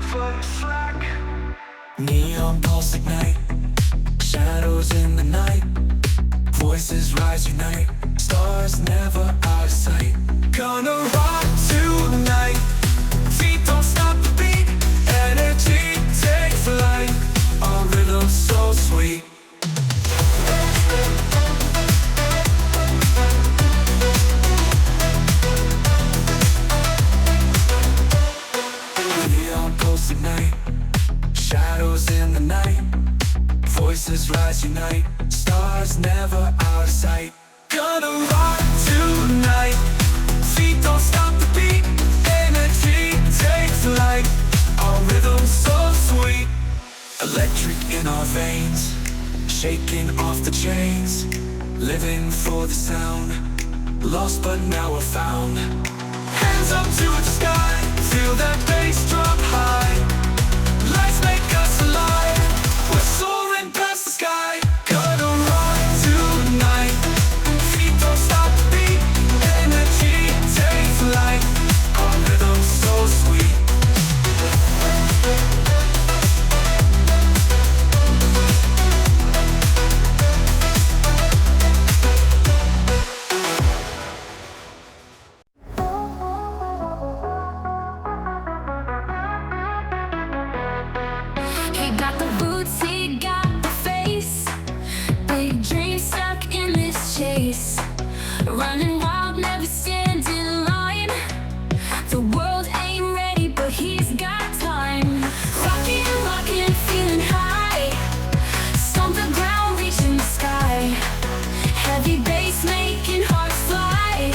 never slack. Neon pulse ignite, shadows in the night, voices rise unite, stars never out of sight. Gonna rock tonight, feet don't stop the beat, energy take flight, our rhythm so sweet. Neon pulse ignite, shadows in the night, voices rise unite, stars never out of sight. Gonna rock tonight, feet don't stop the beat, energy take flight, our rhythm so sweet. Electric in our veins, shaking off the chains, living for the sound, lost but now we're found. Hands up to the sky, feel that bass drop high, lights make us alive, we're soaring past the sky. Gonna rock tonight, feet don't stop the beat, energy take flight, our rhythm so sweet. He got the boots, he got the face, big dreams stuck in this chase, running wild, never stands in line. The world ain't ready, but he's got time. Rockin', rockin', feeling high, stomp the ground, reaching the sky. Heavy bass making hearts fly,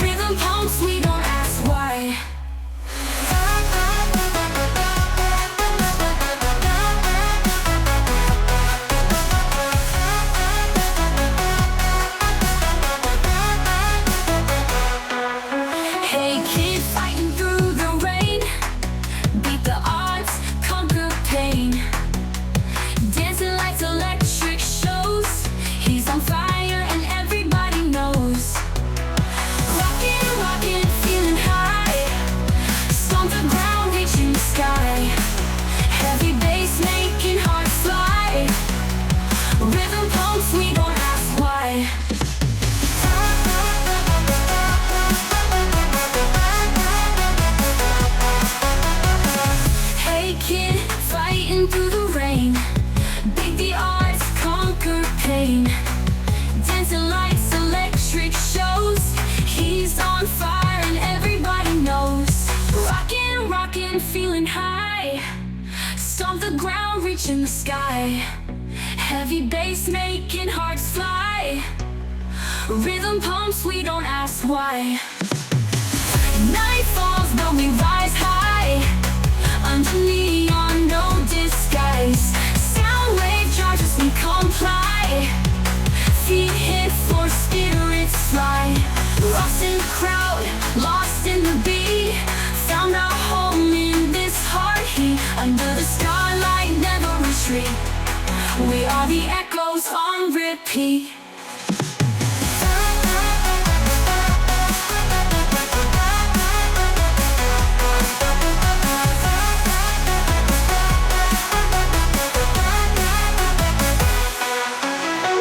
rhythm pumps, we don't ask why. Hey kid, fighting through the rain, beat the odds, conquer pain. Dancing lights, electric shows, he's on fire and everybody knows. Rockin', rockin', feeling high, stomp the ground, reaching the sky. Heavy bass making hearts fly, rhythm pumps, we don't ask why. Hey kid, fighting through the rain, beat the odds, conquer pain. Dancing lights, electric shows, he's on fire and everybody knows. Rockin', rockin', feeling high, stomp the ground, reaching the sky. Heavy bass making hearts fly, rhythm pumps, we don't ask why. Night falls, but we rise high, under neon, no disguise. Sound wave charges, we comply, feet hit floor, spirits fly. Lost in the crowd, lost in the beat, found our home in this heart heat. Under the starlight, never retreat, we are the echoes on repeat.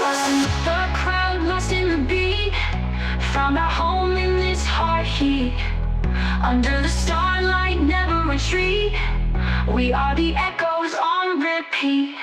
Lost in the crowd, lost in the beat, found our home in this heart heat. Under the starlight, never retreat, we are the echoes on repeat.